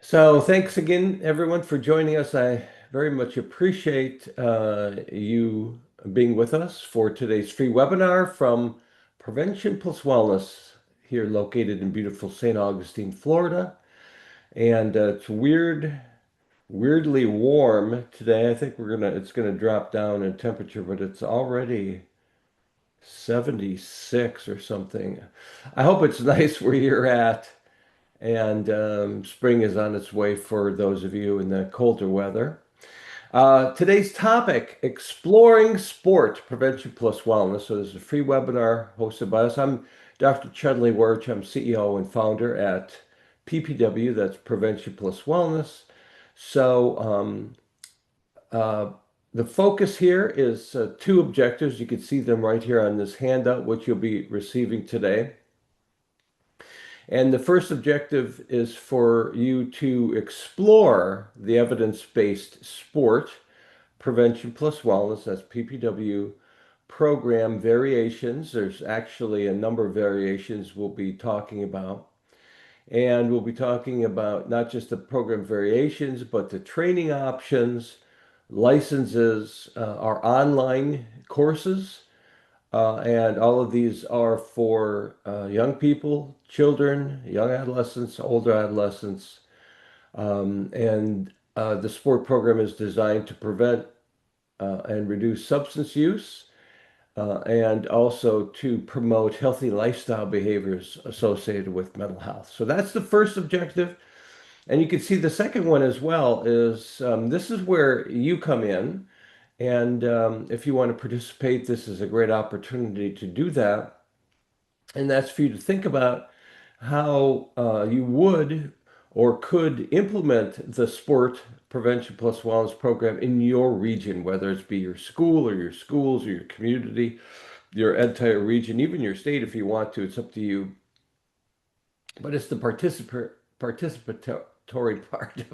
So thanks again, everyone, for joining us. I very much appreciate you being with us for today's free webinar from Prevention Plus Wellness here located in beautiful St. Augustine, Florida. And it's weirdly warm today. I think it's gonna drop down in temperature, but it's already 76 or something. I hope it's nice where you're at. And spring is on its way for those of you in the colder weather. Today's topic, exploring sport prevention plus wellness. So this is a free webinar hosted by us. I'm Dr. Chudley Wirch. I'm CEO and founder at PPW, that's Prevention Plus Wellness. So uh, the focus here is two objectives. You can see them right here on this handout, which you'll be receiving today. And the first objective is for you to explore the evidence-based sport prevention plus wellness, that's PPW program variations. There's actually a number of variations we'll be talking about. And we'll be talking about not just the program variations, but the training options, licenses, our online courses, and all of these are for young people, children, young adolescents, older adolescents. And the sport program is designed to prevent and reduce substance use and also to promote healthy lifestyle behaviors associated with mental health. So that's the first objective. And you can see the second one as well is this is where you come in. And if you want to participate, this is a great opportunity to do that. And that's for you to think about how you would or could implement the Sport Prevention Plus Wellness program in your region, whether it's be your school or your schools or your community, your entire region, even your state if you want to. It's up to you. But it's the participatory part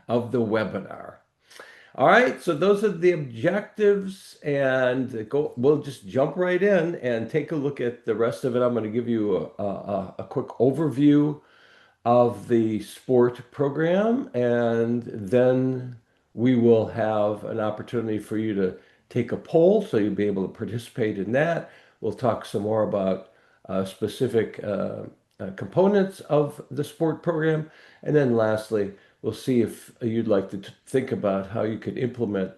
of the webinar. All right, so those are the objectives, and we'll just jump right in and take a look at the rest of it. I'm going to give you a quick overview of the sport program, and then we will have an opportunity for you to take a poll, so you'll be able to participate in that. We'll talk some more about specific components of the sport program, and then lastly, we'll see if you'd like to think about how you could implement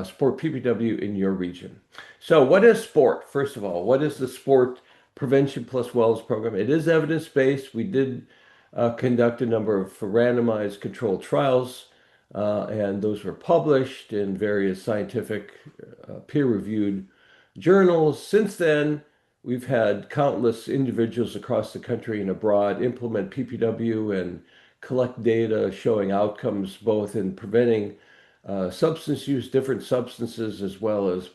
Sport PPW in your region. So, what is sport? First of all, what is the Sport Prevention Plus Wellness program? It is evidence-based. We did conduct a number of randomized controlled trials, and those were published in various scientific peer-reviewed journals. Since then, we've had countless individuals across the country and abroad implement PPW and collect data showing outcomes both in preventing substance use, different substances, as well as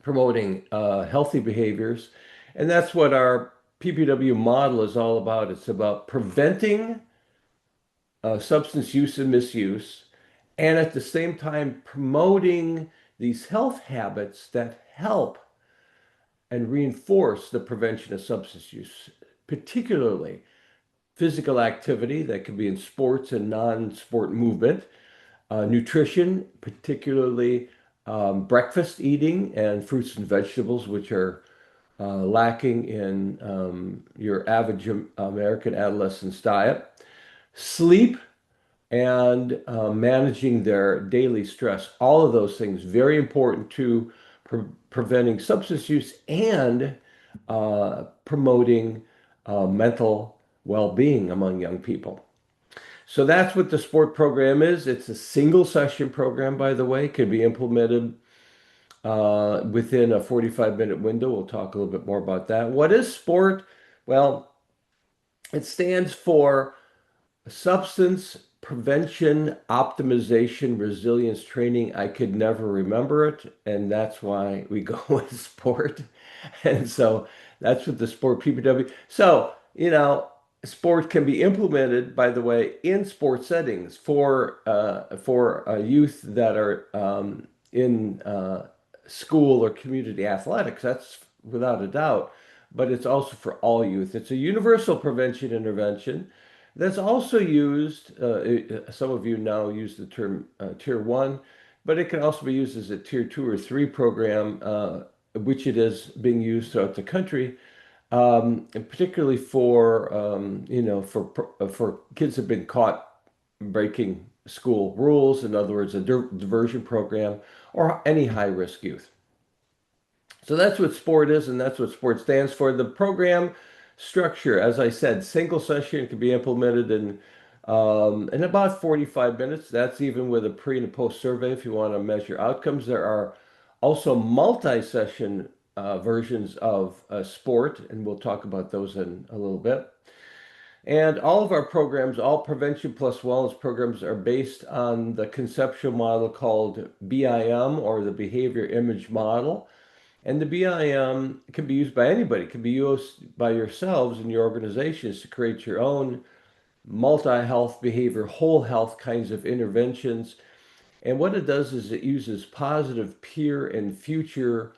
promoting healthy behaviors. And that's what our PPW model is all about. It's about preventing substance use and misuse, and at the same time promoting these health habits that help and reinforce the prevention of substance use, particularly physical activity that can be in sports and non-sport movement, nutrition, particularly breakfast eating and fruits and vegetables, which are lacking in your average American adolescent's diet, sleep, and managing their daily stress. All of those things very important to preventing substance use and promoting mental well-being among young people. So that's what the sport program is. It's a single session program, by the way, can be implemented within a 45-minute window. We'll talk a little bit more about that. What is sport? Well, it stands for Substance Prevention Optimization Resilience Training. I could never remember it, and that's why we go with sport. And so that's what the sport PPW. So, sport can be implemented, by the way, in sports settings for youth that are in school or community athletics. That's without a doubt, but it's also for all youth. It's a universal prevention intervention That's also used, some of you now use the term tier one, but it can also be used as a tier two or three program, which it is being used throughout the country, and particularly for, for kids that have been caught breaking school rules, in other words, a diversion program, or any high-risk youth. So that's what sport is, and that's what sport stands for. The program structure, as I said, single session can be implemented in about 45 minutes. That's even with a pre and a post survey if you want to measure outcomes. There are also multi-session versions of sport, and we'll talk about those in a little bit. And all of our programs, all prevention plus wellness programs, are based on the conceptual model called BIM, or the behavior image model. And the BIM can be used by anybody. It can be used by yourselves and your organizations to create your own multi-health behavior, whole health kinds of interventions. And what it does is it uses positive peer and future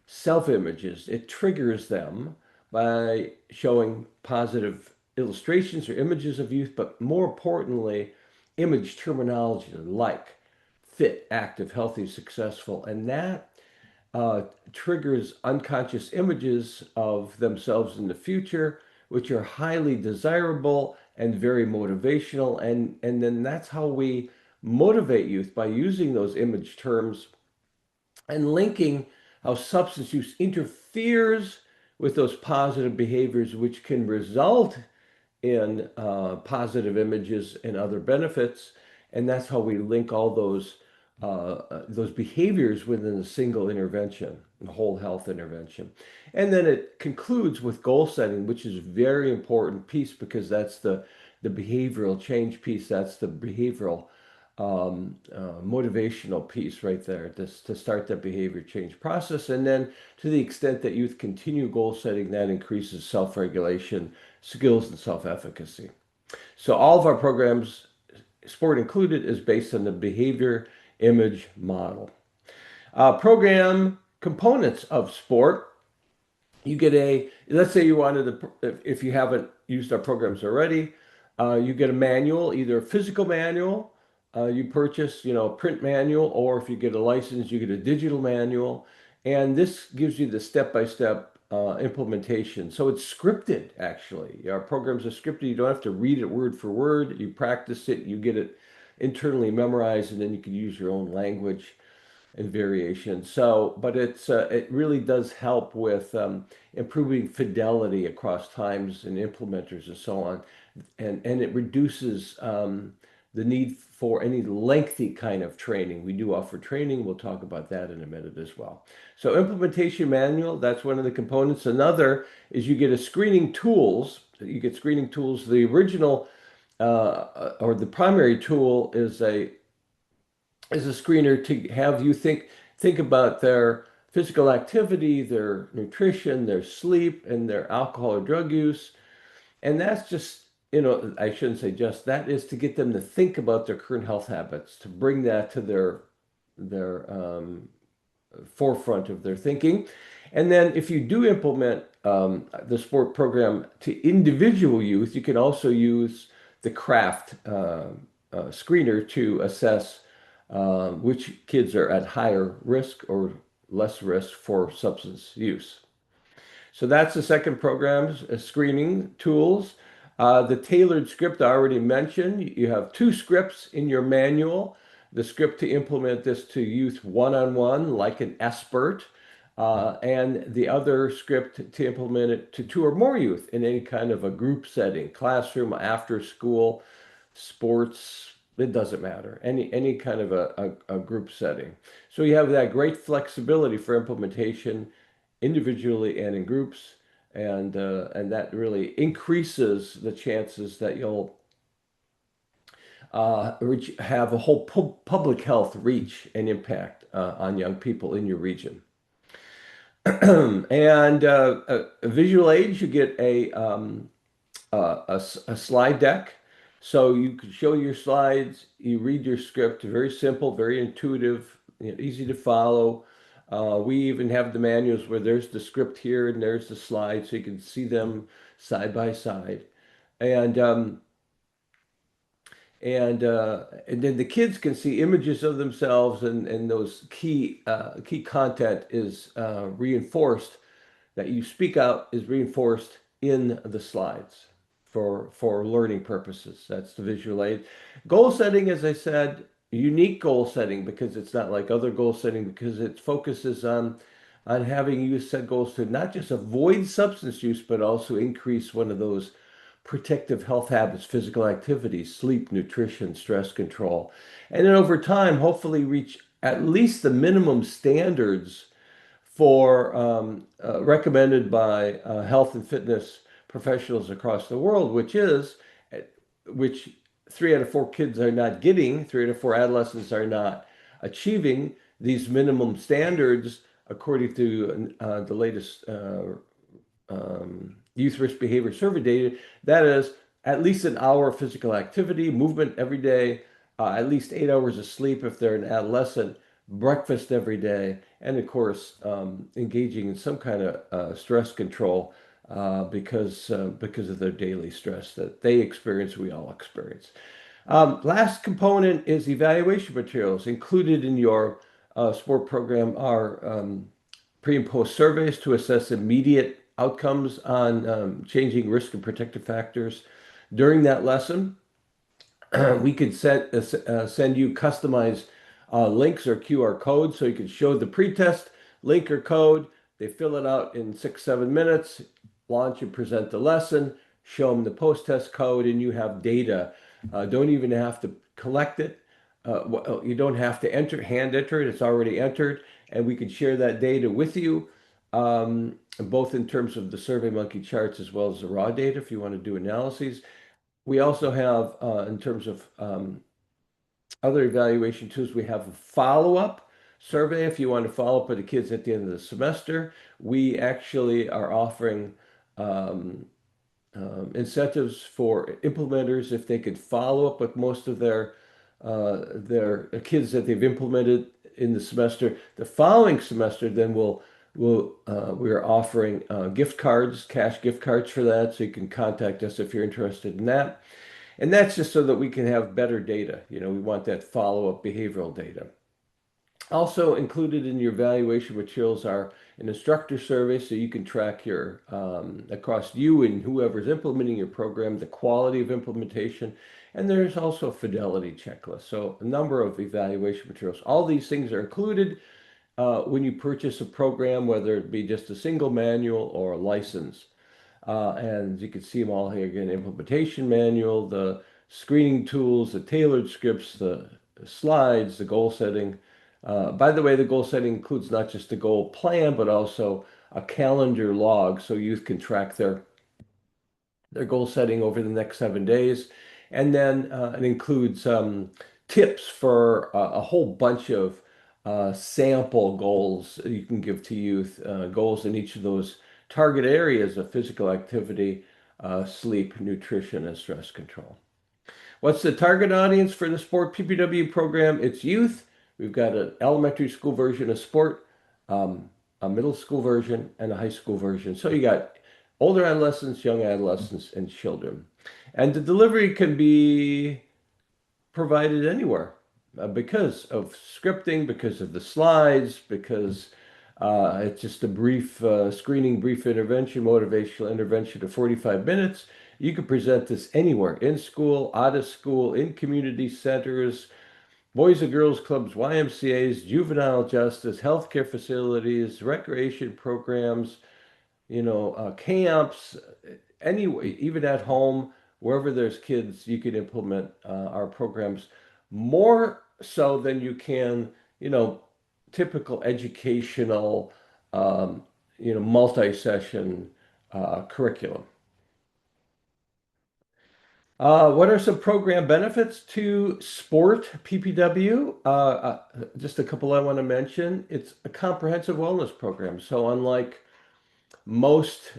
self-images. It triggers them by showing positive illustrations or images of youth, but more importantly, image terminology like fit, active, healthy, successful. And that uh, triggers unconscious images of themselves in the future, which are highly desirable and very motivational. And then that's how we motivate youth, by using those image terms and linking how substance use interferes with those positive behaviors, which can result in positive images and other benefits. And that's how we link all those behaviors within a single intervention, a whole health intervention. And then it concludes with goal setting, which is a very important piece because that's the behavioral change piece. That's the behavioral motivational piece right there to start that behavior change process. And then to the extent that youth continue goal setting, that increases self-regulation, skills, and self-efficacy. So all of our programs, sport included, is based on the behavior image model. Program components of sport. You get let's say you wanted to, if you haven't used our programs already, you get a manual, either a physical manual, you purchase, a print manual, or if you get a license, you get a digital manual. And this gives you the step-by-step implementation. So it's scripted, actually. Our programs are scripted. You don't have to read it word for word. You practice it, you get it internally memorized, and then you can use your own language and variation. So, but it really does help with improving fidelity across times and implementers and so on, and it reduces the need for any lengthy kind of training. We do offer training. We'll talk about that in a minute as well. So, implementation manual, that's one of the components. Another is you get a screening tools. You get screening tools. The original or the primary tool is a screener to have you think about their physical activity, their nutrition, their sleep, and their alcohol or drug use. And that's just, I shouldn't say just, that is to get them to think about their current health habits, to bring that to their forefront of their thinking. And then if you do implement the sport program to individual youth, you can also use the craft screener to assess which kids are at higher risk or less risk for substance use. So that's the second program, screening tools. The tailored script I already mentioned. You have two scripts in your manual. The script to implement this to youth one-on-one, like an expert, and the other script to implement it to two or more youth in any kind of a group setting, classroom, after school, sports, it doesn't matter, any kind of a group setting. So you have that great flexibility for implementation individually and in groups, and that really increases the chances that you'll have a whole public health reach and impact on young people in your region. And visual aids, you get a slide deck. So you can show your slides, you read your script, very simple, very intuitive, easy to follow. We even have the manuals where there's the script here and there's the slide, so you can see them side by side. And And then the kids can see images of themselves, and those key content is reinforced, that you speak out is reinforced in the slides for learning purposes. That's the visual aid. Goal setting, as I said, unique goal setting, because it's not like other goal setting, because it focuses on having you set goals to not just avoid substance use, but also increase one of those protective health habits, physical activity, sleep, nutrition, stress control. And then over time, hopefully reach at least the minimum standards for recommended by health and fitness professionals across the world, which 3 out of 4 kids are not getting, 3 out of 4 adolescents are not achieving these minimum standards according to the latest youth risk behavior survey data. That is at least an hour of physical activity, movement every day, at least 8 hours of sleep if they're an adolescent, breakfast every day, and of course, engaging in some kind of stress control because of their daily stress that they experience, we all experience. Last component is evaluation materials. Included in your sport program are pre and post surveys to assess immediate outcomes on changing risk and protective factors during that lesson. We could send you customized links or QR codes so you can show the pretest link or code. They fill it out in 6, 7 minutes, launch and present the lesson, show them the post-test code, and you have data. Don't even have to collect it. You don't have to hand enter it. It's already entered, and we can share that data with you, both in terms of the SurveyMonkey charts as well as the raw data if you want to do analyses. We also have, in terms of other evaluation tools, we have a follow-up survey if you want to follow up with the kids at the end of the semester. We actually are offering incentives for implementers if they could follow up with most of their kids that they've implemented in the semester. The following semester, then we're offering gift cards, cash gift cards for that, so you can contact us if you're interested in that. And that's just so that we can have better data. You know, we want that follow-up behavioral data. Also included in your evaluation materials are an instructor survey, so you can track your across you and whoever's implementing your program, the quality of implementation. And there's also a fidelity checklist. So a number of evaluation materials. All these things are included when you purchase a program, whether it be just a single manual or a license. And you can see them all here again: implementation manual, the screening tools, the tailored scripts, the slides, the goal setting. By the way, the goal setting includes not just the goal plan, but also a calendar log so youth can track their goal setting over the next 7 days. And then it includes tips for a whole bunch of sample goals you can give to youth, goals in each of those target areas of physical activity, sleep, nutrition, and stress control. What's the target audience for the Sport PPW program? It's youth. We've got an elementary school version of sport, a middle school version, and a high school version. So you got older adolescents, young adolescents, and children. And the delivery can be provided anywhere because of scripting, because of the slides, because it's just a brief screening, brief intervention, motivational intervention of 45 minutes. You can present this anywhere, in school, out of school, in community centers, boys and girls clubs, YMCAs, juvenile justice, healthcare facilities, recreation programs, camps, anyway, even at home, wherever there's kids, you can implement our programs more so than you can, typical educational, multi-session curriculum. What are some program benefits to Sport PPW? Just a couple I want to mention. It's a comprehensive wellness program. So unlike most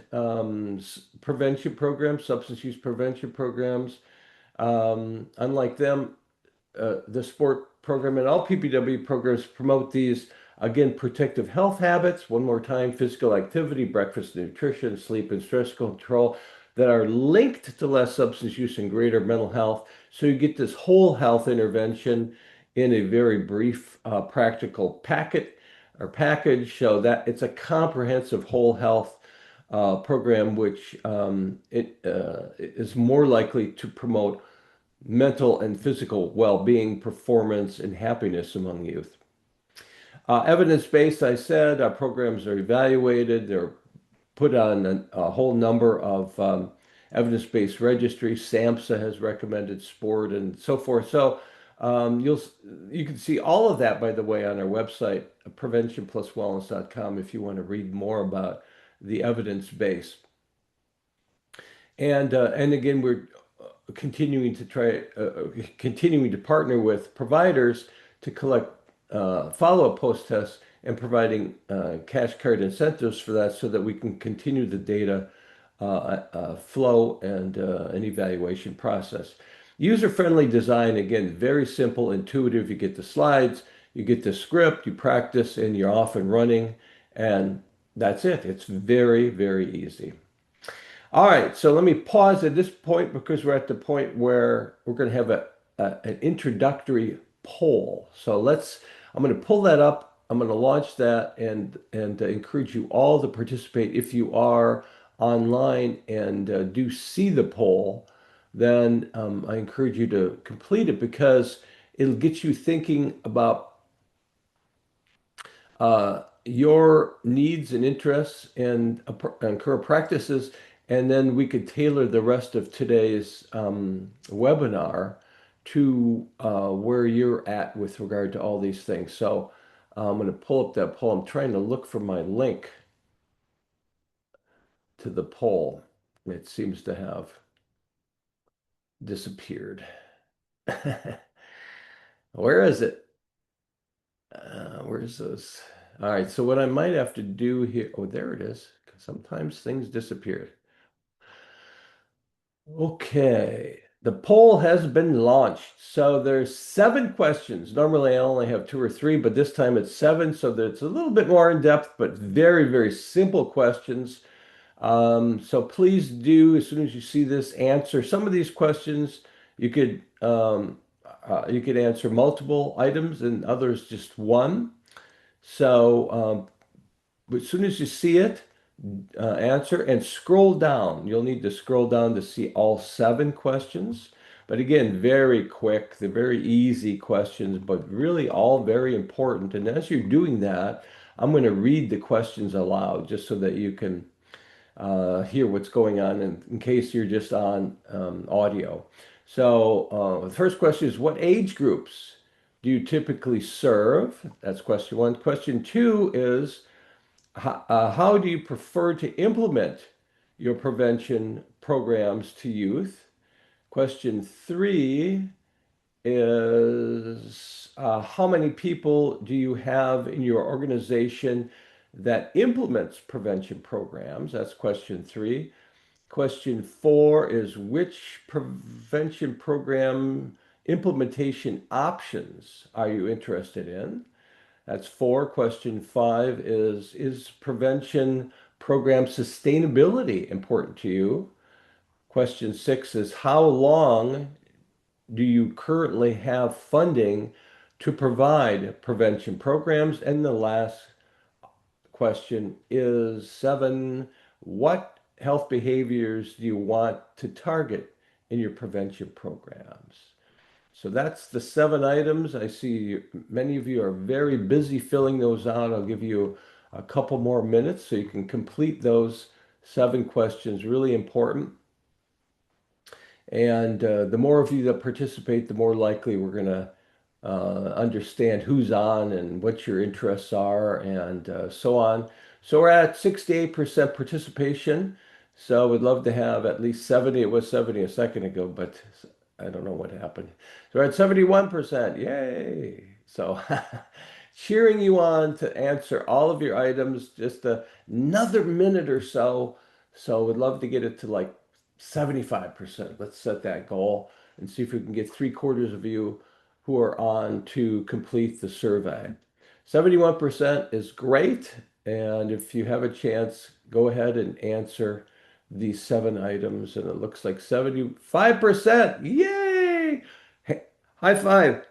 prevention programs, substance use prevention programs, unlike them, the sport program and all PPW programs promote these, again, protective health habits. One more time: physical activity, breakfast, nutrition, sleep, and stress control. that are linked to less substance use and greater mental health. So you get this whole health intervention in a very brief, practical package, so that it's a comprehensive whole health program, which it is more likely to promote mental and physical well-being, performance, and happiness among youth. Evidence-based, I said, our programs are evaluated. They're put on a whole number of evidence-based registries. SAMHSA has recommended sport and so forth. So you can see all of that, by the way, on our website, preventionpluswellness.com, if you want to read more about the evidence base. And again, we're continuing to partner with providers to collect follow-up post-tests and providing cash card incentives for that so that we can continue the data flow and an evaluation process. User-friendly design, again, very simple, intuitive. You get the slides, you get the script, you practice, and you're off and running, and that's it. It's very, very easy. All right, so let me pause at this point because we're at the point where we're going to have an introductory poll. So I'm going to pull that up. I'm going to launch that and encourage you all to participate. If you are online and do see the poll, then I encourage you to complete it because it'll get you thinking about your needs and interests and current practices, and then we could tailor the rest of today's webinar to where you're at with regard to all these things. So I'm going to pull up that poll. I'm trying to look for my link to the poll. It seems to have disappeared. Where is it? Where's those? All right, so what I might have to do here, oh, there it is. Sometimes things disappear. Okay, the poll has been launched. So there's 7 questions. Normally I only have 2 or 3, but this time it's 7, so that it's a little bit more in depth, but very, very simple questions. So please do, as soon as you see this, answer some of these questions. You could you could answer multiple items and others just one. So as soon as you see it, answer and scroll down. You'll need to scroll down to see all 7 questions. But again, very quick, they're very easy questions, but really all very important. And as you're doing that, I'm going to read the questions aloud just so that you can hear what's going on in case you're just on audio. So the first question is, what age groups do you typically serve? That's question 1. Question 2 is, how do you prefer to implement your prevention programs to youth? Question 3 is, how many people do you have in your organization that implements prevention programs? That's question 3. Question 4 is, which prevention program implementation options are you interested in? That's 4. Question 5 is prevention program sustainability important to you? Question 6 is, how long do you currently have funding to provide prevention programs? And the last question is 7, what health behaviors do you want to target in your prevention programs? So that's the 7 items. I see many of you are very busy filling those out. I'll give you a couple more minutes so you can complete those 7 questions. Really important. And the more of you that participate, the more likely we're going to understand who's on and what your interests are and so on. So we're at 68% participation. So we'd love to have at least 70. It was 70 a second ago, but I don't know what happened. So we're at 71%. Yay. So cheering you on to answer all of your items, just another minute or so. So we'd love to get it to like 75%. Let's set that goal and see if we can get 3/4 of you who are on to complete the survey. 71% is great. And if you have a chance, go ahead and answer these 7 items, and it looks like 75%. Yay! High five.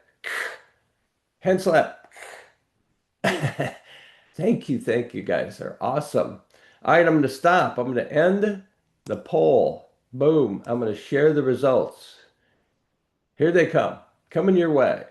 Hand slap. Thank you guys. They're awesome. All right, I'm going to stop. I'm going to end the poll. Boom. I'm going to share the results. Here they come, coming your way.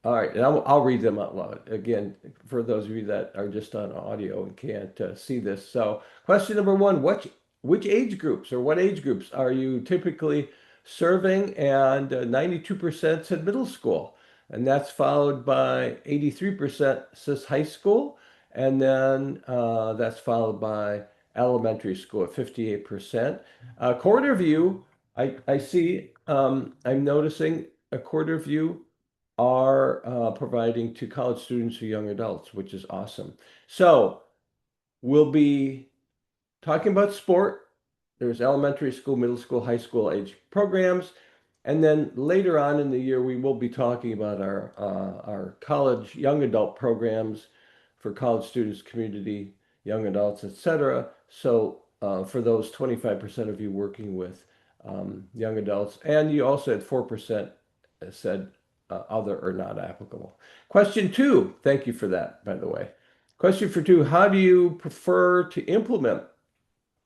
All right, and I'll read them out loud again for those of you that are just on audio and can't see this. So, question number one: which age groups or what age groups are you typically serving? And 92% said middle school, and that's followed by 83% says high school, and then that's followed by elementary school at 58%. A quarter of you, I see, I'm noticing a quarter of you are providing to college students or young adults, which is awesome. So we'll be talking about sport. There's elementary school, middle school, high school age programs. And then later on in the year, we will be talking about our college young adult programs for college students, community, young adults, etc. So for those 25% of you working with young adults, and you also had 4% said other or not applicable. Question two, thank you for that, by the way. Question for two, how do you prefer to implement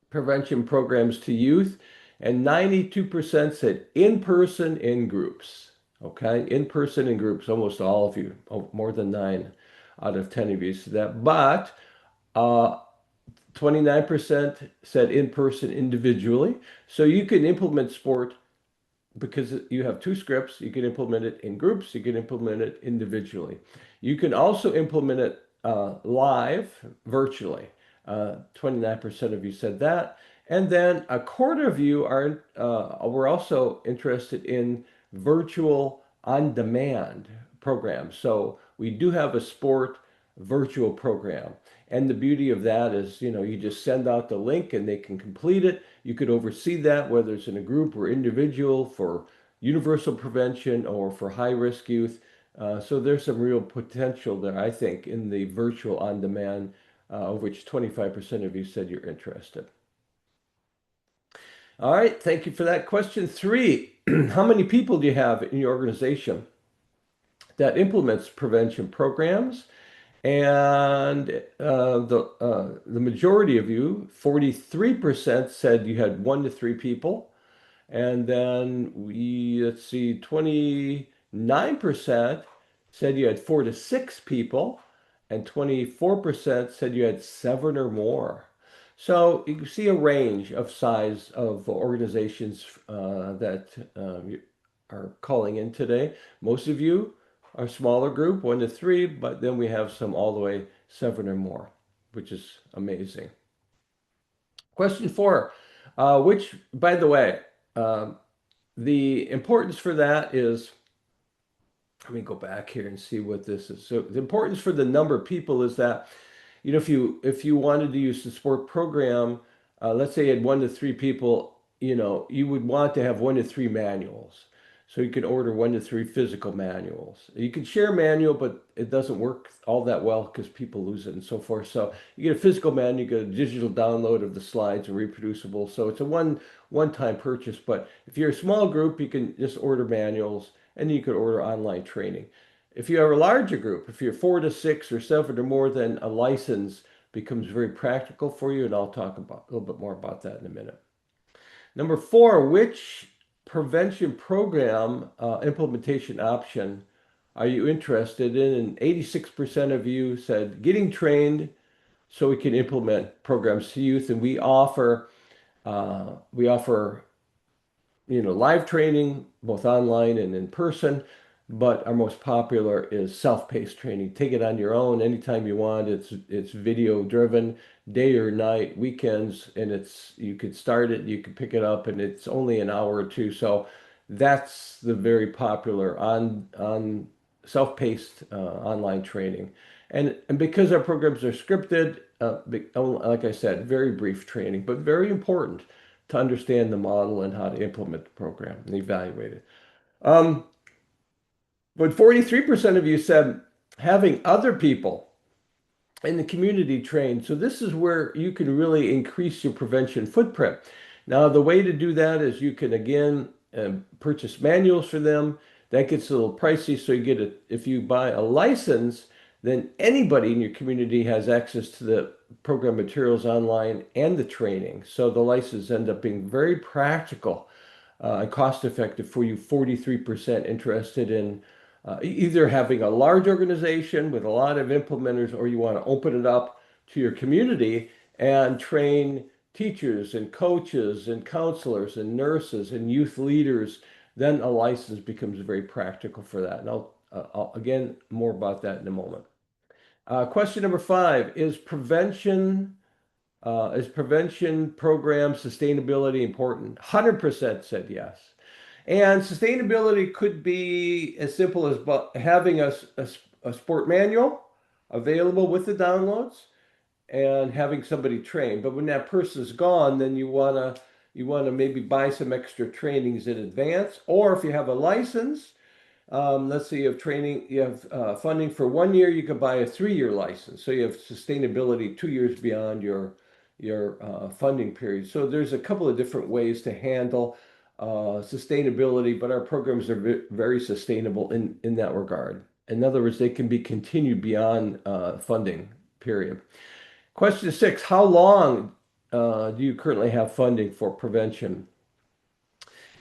prevention programs to youth? And 92% said in person, in groups. Okay, in person, in groups, almost all of you, more than 9 out of 10 of you said that. But 29% said in person individually. So you can implement sport because you have two scripts. You can implement it in groups, you can implement it individually. You can also implement it live, virtually. 29% of you said that. And then a quarter of you were also interested in virtual on-demand programs. So we do have a sport virtual program. And the beauty of that is, you just send out the link and they can complete it. You could oversee that, whether it's in a group or individual for universal prevention or for high-risk youth. So there's some real potential there, I think, in the virtual on-demand, of which 25% of you said you're interested. All right, thank you for that. Question three, how many people do you have in your organization that implements prevention programs? And the majority of you, 43%, said you had 1 to 3 people. And then let's see, 29% said you had 4 to 6 people, and 24% said you had 7 or more. So you can see a range of size of organizations that are calling in today. Most of you are smaller group, 1 to 3, but then we have some all the way 7 or more, which is amazing. Question four, which, by the way, the importance for that is, let me go back here and see what this is. So the importance for the number of people is that, if you wanted to use the sport program, let's say you had 1 to 3 people, you would want to have 1 to 3 manuals. So you can order 1 to 3 physical manuals. You can share manual, but it doesn't work all that well because people lose it and so forth. So you get a physical manual, you get a digital download of the slides and reproducible. So it's a one-time purchase. But if you're a small group, you can just order manuals and you could order online training. If you have a larger group, if you're 4 to 6 or 7 or more, then a license becomes very practical for you, and I'll talk about a little bit more about that in a minute. Number four, which prevention program implementation option are you interested in? And 86% of you said getting trained so we can implement programs to youth, and we offer live training, both online and in person, but our most popular is self-paced training. Take it on your own anytime you want. It's video driven, day or night, weekends, and you could start it, you could pick it up, and it's only an hour or two. So that's the very popular on self-paced online training. And because our programs are scripted, like I said, very brief training, but very important to understand the model and how to implement the program and evaluate it. But 43% of you said having other people in the community trained. So this is where you can really increase your prevention footprint. Now, the way to do that is you can again purchase manuals for them. That gets a little pricey, so you get a if you buy a license, then anybody in your community has access to the program materials online and the training. So the license ends up being very practical and cost effective for you. 43% interested in either having a large organization with a lot of implementers, or you want to open it up to your community and train teachers and coaches and counselors and nurses and youth leaders. Then a license becomes very practical for that. And I'll again, more about that in a moment. Question number five, is prevention program sustainability important? 100% said yes. And sustainability could be as simple as having a sport manual available with the downloads and having somebody train. But when that person's gone, then you wanna maybe buy some extra trainings in advance. Or if you have a license, let's say you have training, you have funding for 1 year, you could buy a 3-year license. So you have sustainability 2 years beyond your funding period. So there's a couple of different ways to handle sustainability, but our programs are very sustainable in that regard. In other words, they can be continued beyond funding period. Question six, how long do you currently have funding for prevention?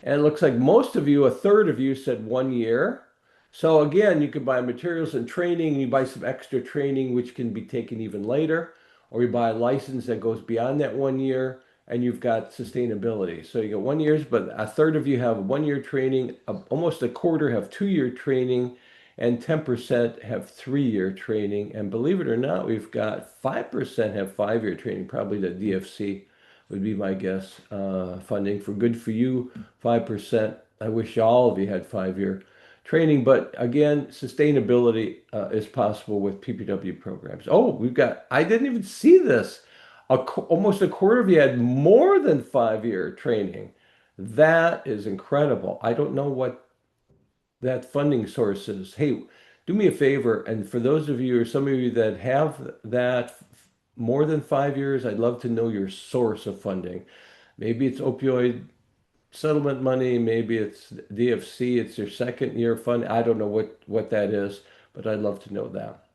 And it looks like most of you, a third of you said 1 year. So again, you can buy materials and training, and you buy some extra training, which can be taken even later, or you buy a license that goes beyond that 1 year, and you've got sustainability. So you get 1 years, but a third of you have 1 year training, almost a quarter have 2 year training, and 10% have 3 year training. And believe it or not, we've got 5% have 5 year training, probably the DFC would be my guess. Funding for good for you, 5%. I wish all of you had 5 year training, but again, sustainability is possible with PPW programs. Oh, I didn't even see this. Almost a quarter of you had more than 5 year training. That is incredible. I don't know what that funding source is. Hey, do me a favor, and for those of you or some of you that have that more than 5 years, I'd love to know your source of funding. Maybe it's opioid settlement money, maybe it's DFC, it's your second year fund. I don't know what that is, but I'd love to know that.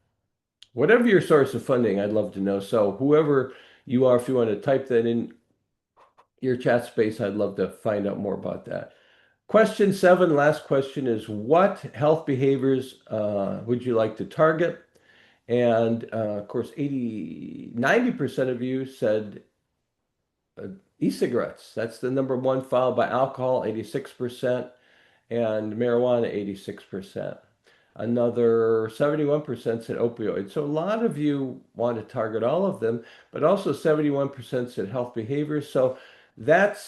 Whatever your source of funding, I'd love to know. So whoever you are, if you want to type that in your chat space, I'd love to find out more about that. Question seven, last question is, what health behaviors would you like to target? And of course, 90% of you said e-cigarettes. That's the number one, followed by alcohol, 86%, and marijuana, 86%. Another 71% said opioids. So a lot of you want to target all of them, but also 71% said health behaviors. So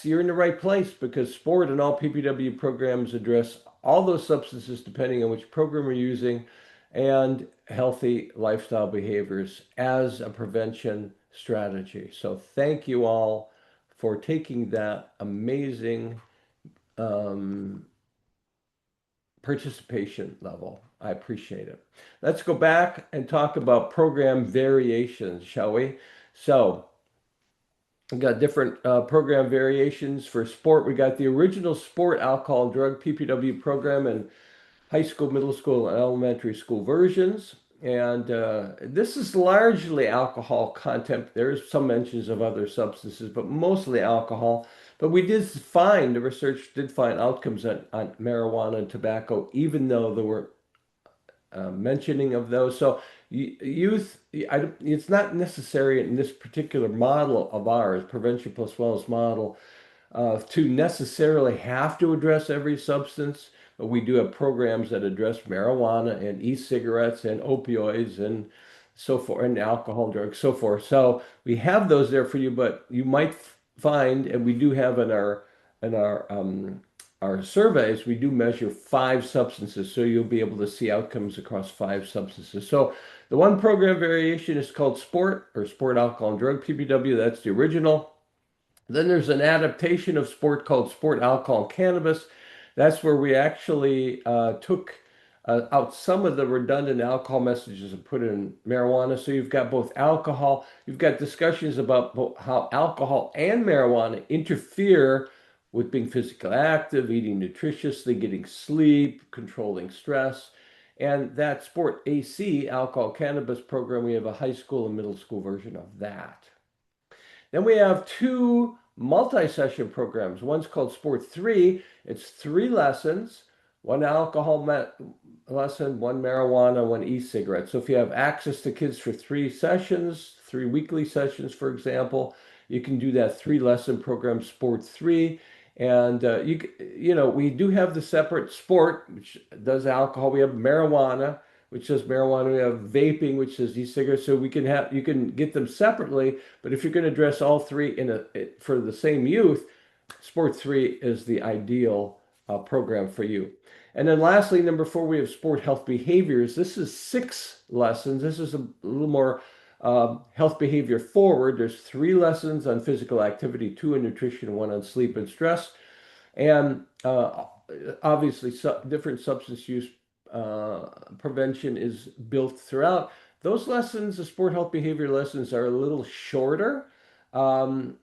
you're in the right place, because sport and all PPW programs address all those substances depending on which program we're using, and healthy lifestyle behaviors as a prevention strategy. So thank you all for taking that amazing participation level. I appreciate it. Let's go back and talk about program variations, shall we? So we got different program variations for sport. We got the original sport, alcohol, and drug PPW program and high school, middle school, and elementary school versions. And this is largely alcohol content. There's some mentions of other substances, but mostly alcohol. But the research did find outcomes on marijuana and tobacco, even though there were mentioning of those. So youth, it's not necessary in this particular model of ours, prevention plus wellness model, to necessarily have to address every substance, but we do have programs that address marijuana and e-cigarettes and opioids and so forth, and alcohol, drugs, so forth. So we have those there for you, but you might find, and we do have in our surveys, we do measure 5 substances, so you'll be able to see outcomes across 5 substances. So the one program variation is called sport, or sport, alcohol, and drug PPW. That's the original. Then there's an adaptation of sport called sport, alcohol, and cannabis. That's where we actually took out some of the redundant alcohol messages and put in marijuana. So you've got both alcohol, you've got discussions about how alcohol and marijuana interfere with being physically active, eating nutritiously, getting sleep, controlling stress. And that Sport AC, alcohol cannabis program, we have a high school and middle school version of that. Then we have two multi-session programs. One's called Sport 3. It's 3 lessons, one alcohol lesson, one marijuana, one e-cigarette. So if you have access to kids for 3 sessions, 3 weekly sessions, for example, you can do that 3 lesson program, Sport 3. And we do have the separate sport, which does alcohol. We have marijuana, which does marijuana. We have vaping, which does e-cigarettes. So you can get them separately. But if you're going to address all three for the same youth, Sport 3 is the ideal program for you. And then lastly, number 4, we have sport health behaviors. This is 6 lessons. This is a little more health behavior forward. There's 3 lessons on physical activity, 2 on nutrition, 1 on sleep and stress. And obviously, different substance use prevention is built throughout. Those lessons, the sport health behavior lessons, are a little shorter, and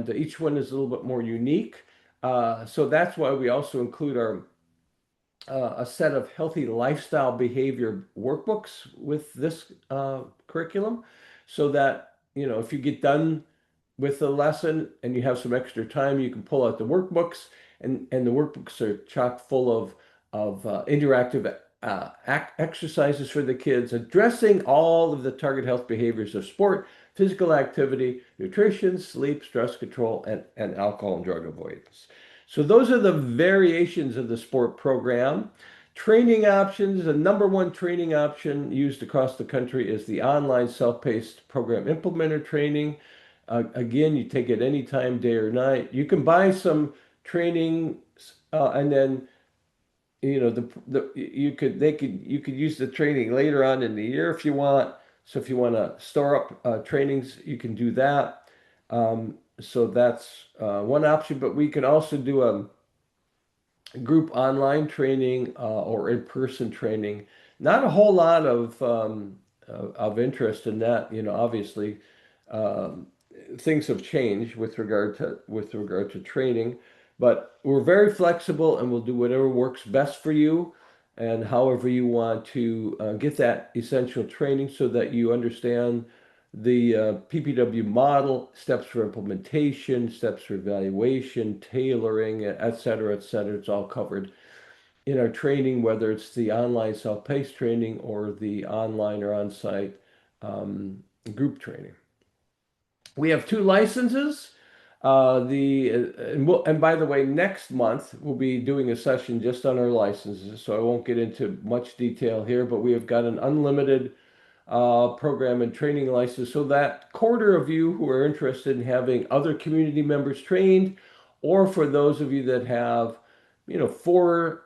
each one is a little bit more unique. So that's why we also include a set of healthy lifestyle behavior workbooks with this curriculum, so that if you get done with the lesson and you have some extra time, you can pull out the workbooks, and the workbooks are chock full of interactive exercises for the kids, addressing all of the target health behaviors of sport, physical activity, nutrition, sleep, stress control, and alcohol and drug avoidance. So those are the variations of the sport program. Training options, the number one training option used across the country is the online self-paced program implementer training. Again, you take it anytime, day or night. You can buy some training, and then you could use the training later on in the year if you want. So if you want to store up trainings, you can do that. So that's one option. But we can also do a group online training or in-person training. Not a whole lot of interest in that. Obviously, um, things have changed with regard to training, but we're very flexible and we'll do whatever works best for you and however you want to get that essential training so that you understand the PPW model, steps for implementation, steps for evaluation, tailoring, et cetera, et cetera. It's all covered in our training, whether it's the online self-paced training or the online or on-site group training. We have 2 licenses. And by the way, next month we'll be doing a session just on our licenses, so I won't get into much detail here, but we have got an unlimited program and training license. So that quarter of you who are interested in having other community members trained, or for those of you that have, 4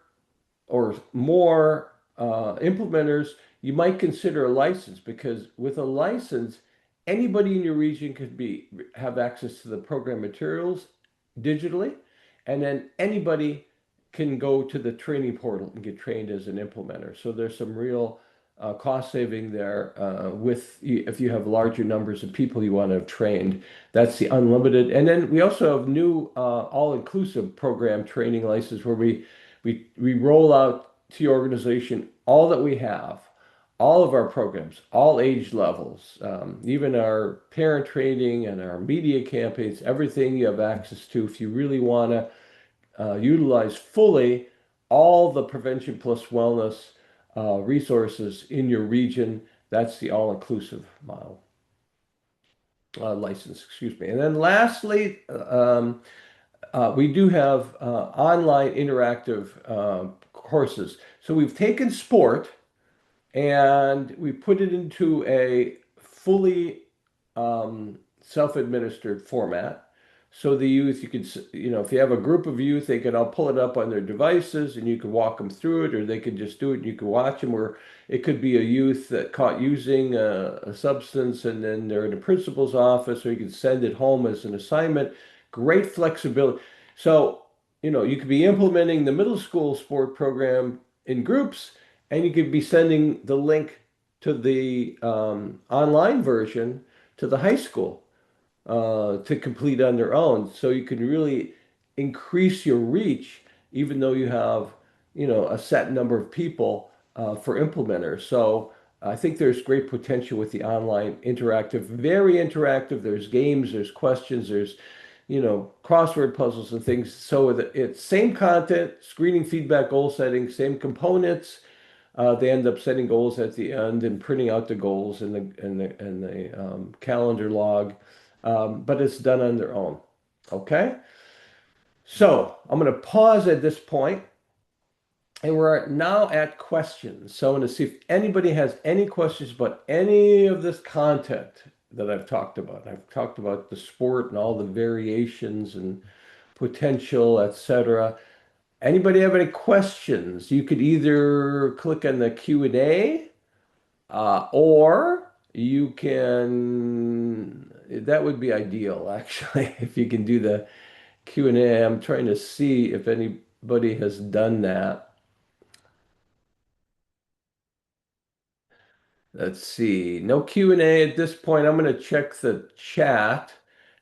or more implementers, you might consider a license, because with a license, anybody in your region could have access to the program materials digitally, and then anybody can go to the training portal and get trained as an implementer. So there's some real cost saving there if you have larger numbers of people you want to have trained. That's the unlimited. And then we also have new all-inclusive program training license where we roll out to your organization all that we have, all of our programs, all age levels, even our parent training and our media campaigns, everything you have access to if you really want to utilize fully all the prevention plus wellness resources in your region. That's the all-inclusive model. License, excuse me. And then lastly, we do have online interactive courses. So we've taken sport and we put it into a fully self-administered format. So the youth, if you have a group of youth, they can all pull it up on their devices and you can walk them through it, or they can just do it and you can watch them. Or it could be a youth that caught using a substance and then they're in the principal's office, or you can send it home as an assignment. Great flexibility. So, you could be implementing the middle school sport program in groups, and you could be sending the link to the online version to the high school to complete on their own. So you can really increase your reach, even though you have, a set number of people for implementers. So I think there's great potential with the online interactive, very interactive. There's games, there's questions, there's, crossword puzzles and things. So it's same content, screening, feedback, goal setting, same components. They end up setting goals at the end and printing out the goals in the calendar log, but it's done on their own. Okay, so I'm going to pause at this point, and we're now at questions. So I'm going to see if anybody has any questions about any of this content that I've talked about. I've talked about the sport and all the variations and potential, etc. Anybody have any questions? You could either click on the Q&A, or you can, that would be ideal actually, if you can do the Q&A. I'm trying to see if anybody has done that. Let's see. No Q&A at this point. I'm going to check the chat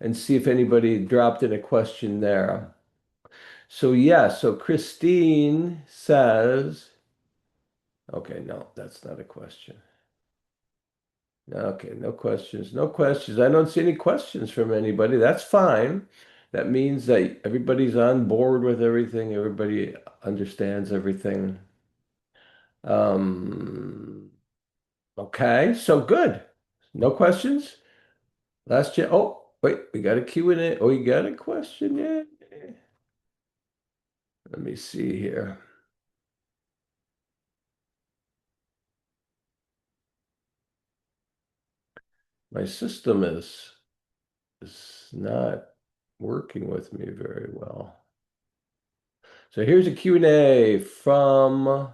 and see if anybody dropped in a question there. So yeah, so Christine says, okay, no, that's not a question. Okay, no questions. No questions. I don't see any questions from anybody. That's fine. That means that everybody's on board with everything. Everybody understands everything. Um, okay, so good. No questions? Last chance. Oh, wait, we got a Q&A. Oh, you got a question? Yeah. Let me see here. My system is not working with me very well. So here's a Q&A from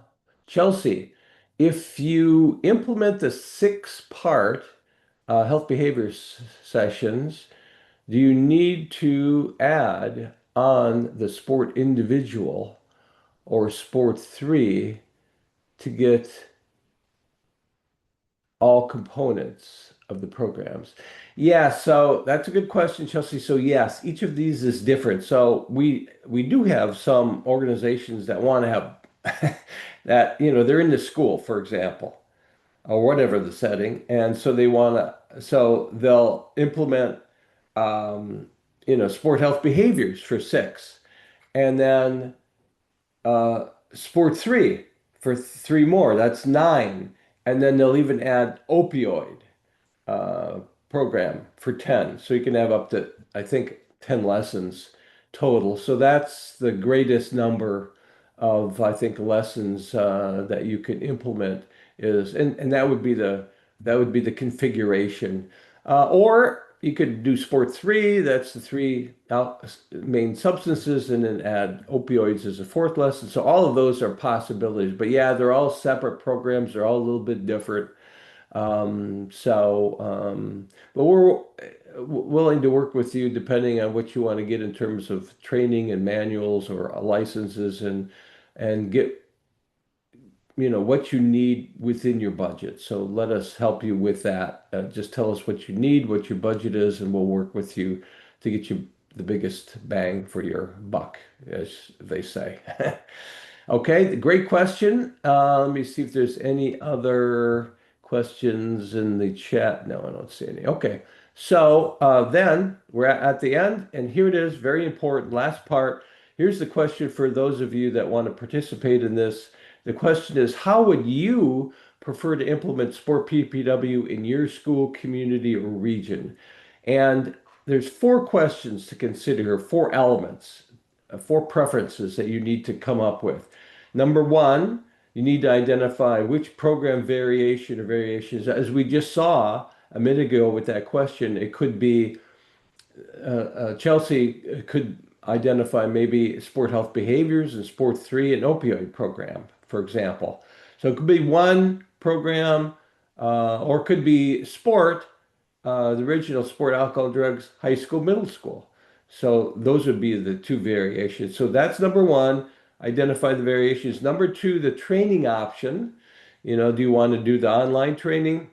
Chelsea. If you implement the six-part health behavior sessions, do you need to add on the sport individual or sport three to get all components of the programs? Yeah, so that's a good question, Chelsea. So yes, each of these is different. So we do have some organizations that want to have that, they're in the school, for example, or whatever the setting, and so they want to, so they'll implement sport health behaviors for six, and then sport three for three more. That's nine. And then they'll even add opioid uh, program for 10. So you can have up to, I think, 10 lessons total. So that's the greatest number of, I think, lessons that you can implement is, and that would be the configuration. Or you could do sport three, that's the three main substances, and then add opioids as a fourth lesson. So all of those are possibilities. But yeah, they're all separate programs. They're all a little bit different. But we're willing to work with you depending on what you want to get in terms of training and manuals or licenses, and get what you need within your budget. So let us help you with that. Just tell us what you need, what your budget is, and we'll work with you to get you the biggest bang for your buck, as they say. Okay, great question. Let me see if there's any other questions in the chat. No, I don't see any. Okay, so then we're at the end, and here it is, very important, last part. Here's the question for those of you that want to participate in this. The question is, how would you prefer to implement Sport PPW in your school, community, or region? And there's four questions to consider here, four elements, four preferences that you need to come up with. Number one, you need to identify which program variation or variations, as we just saw a minute ago with that question. It could be Chelsea could identify maybe sport health behaviors and sport three and opioid program, for example. So it could be one program, or it could be sport, the original sport, alcohol, drugs, high school, middle school. So those would be the two variations. So that's number one, identify the variations. Number two, the training option. Do you want to do the online training,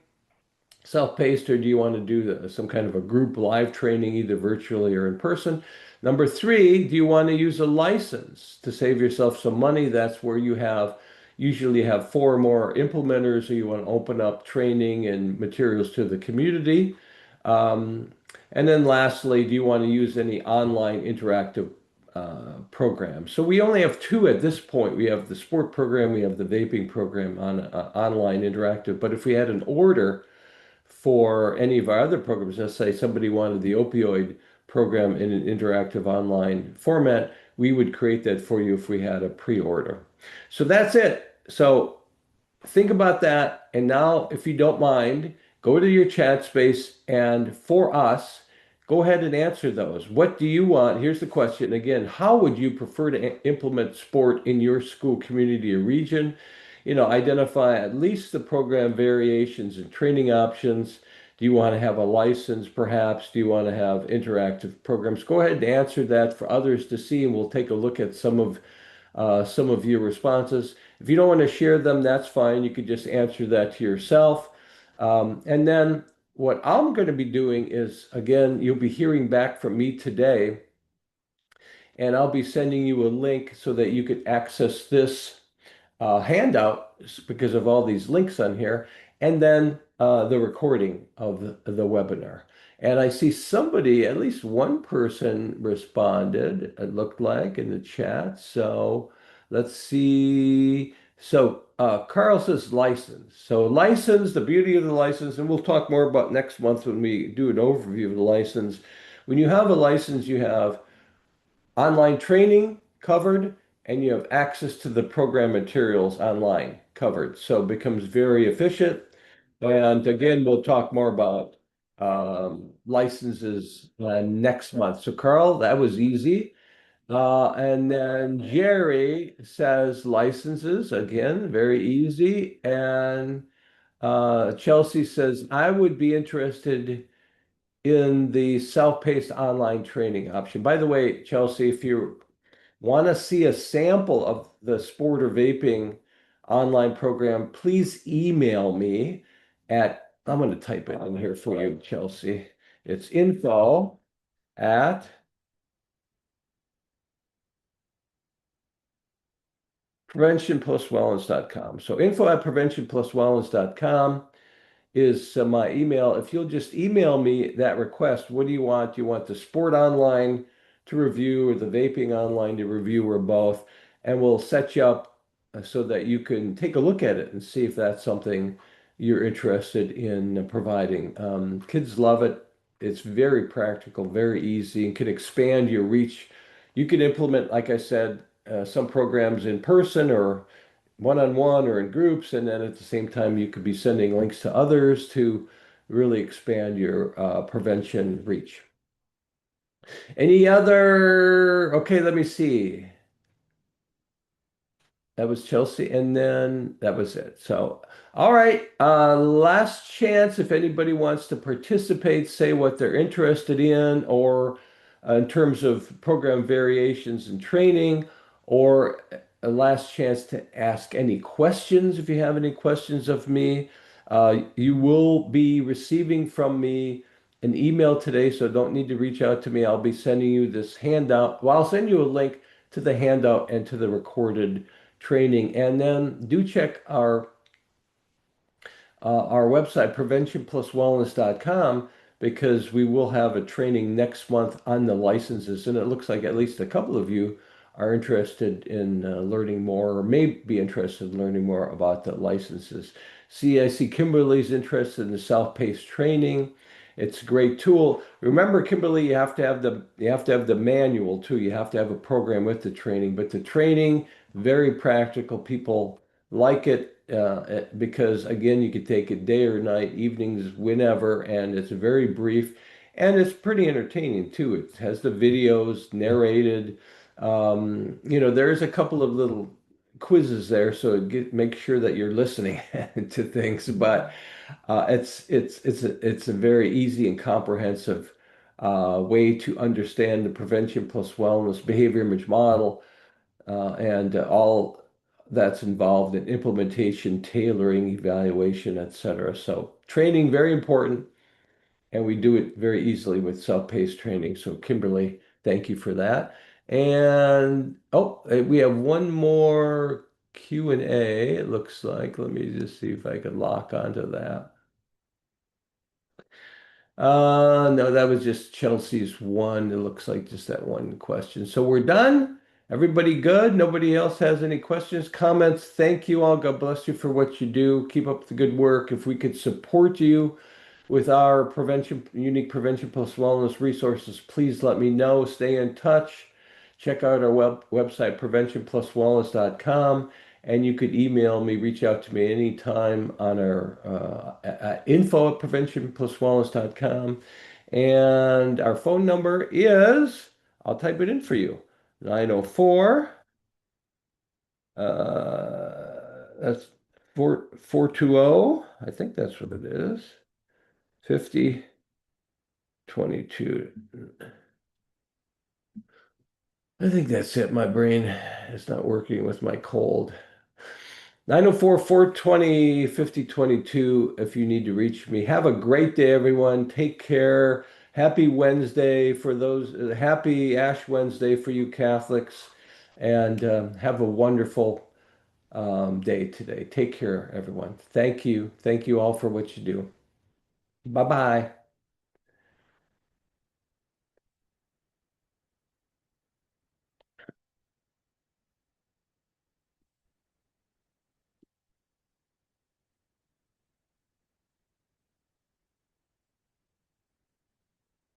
self-paced, or do you want to do some kind of a group live training, either virtually or in person? Number three, do you want to use a license to save yourself some money? That's where you usually have four or more implementers, or you want to open up training and materials to the community. Um, and then lastly, do you want to use any online interactive programs? So we only have two at this point. We have the sport program, we have the vaping program on online interactive. But if we had an order for any of our other programs, let's say somebody wanted the opioid program in an interactive online format, we would create that for you if we had a pre-order. So that's it. So think about that. And now, if you don't mind, go to your chat space and for us, go ahead and answer those. What do you want? Here's the question again. How would you prefer to implement sport in your school, community, or region? Identify at least the program variations and training options. Do you want to have a license, perhaps? Do you want to have interactive programs? Go ahead and answer that for others to see, and we'll take a look at some of your responses. If you don't want to share them, that's fine. You could just answer that to yourself. And then what I'm going to be doing is, again, you'll be hearing back from me today, and I'll be sending you a link so that you could access this handout because of all these links on here, and then the recording of the webinar. And I see somebody, at least one person responded, it looked like in the chat. So let's see. So Carl says license. So license, the beauty of the license, and we'll talk more about next month when we do an overview of the license. When you have a license, you have online training covered, and you have access to the program materials online covered. So it becomes very efficient. And again, we'll talk more about licenses next month. So, Carl, that was easy. And then Jerry says licenses, again, very easy. And Chelsea says, I would be interested in the self-paced online training option. By the way, Chelsea, if you want to see a sample of the sport or vaping online program, please email me I'm going to type it in here for you, Chelsea. It's info at preventionpluswellness.com. So info at preventionpluswellness.com is my email. If you'll just email me that request, what do you want? Do you want the sport online to review or the vaping online to review or both? And we'll set you up so that you can take a look at it and see if that's something you're interested in providing. Kids love it. It's very practical, very easy, and can expand your reach. You can implement, like I said, some programs in person or one-on-one or in groups, and then at the same time you could be sending links to others to really expand your prevention reach. Any other? Okay, let me see. That was Chelsea, and then that was it. So, all right, last chance if anybody wants to participate, say what they're interested in, or in terms of program variations and training, or a last chance to ask any questions if you have any questions of me. You will be receiving from me an email today, so don't need to reach out to me. I'll be sending you this handout. Well, I'll send you a link to the handout and to the recorded training. And then do check our website, preventionpluswellness.com, because we will have a training next month on the licenses. And it looks like at least a couple of you are interested in learning more, or may be interested in learning more about the licenses. See, I see Kimberly's interested in the self-paced training. It's a great tool. Remember, Kimberly, you have to have the manual too. You have to have a program with the training, but the training, very practical. People like it because again, you could take it day or night, evenings, whenever, and it's very brief and it's pretty entertaining too. It has the videos narrated. There's a couple of little quizzes there, so make sure that you're listening to things. But it's a very easy and comprehensive way to understand the prevention plus wellness behavior image model and all that's involved in implementation, tailoring, evaluation, etc. So training, very important, and we do it very easily with self-paced training. So Kimberly, thank you for that. And oh, we have one more Q&A, it looks like. Let me just see if I can lock onto that. No, that was just Chelsea's one. It looks like just that one question. So we're done. Everybody good? Nobody else has any questions, comments? Thank you all. God bless you for what you do. Keep up the good work. If we could support you with our unique prevention plus wellness resources, please let me know. Stay in touch. Check out our website, preventionpluswellness.com. And you could email me, reach out to me anytime on our at info at preventionpluswellness.com. And our phone number is, I'll type it in for you, 904, that's 420, I think that's what it is, 5022. I think that's it. My brain is not working with my cold. 904 420 5022. If you need to reach me. Have a great day, everyone. Take care. Happy Wednesday for those, happy Ash Wednesday for you Catholics. And have a wonderful day today. Take care, everyone. Thank you. Thank you all for what you do. Bye bye.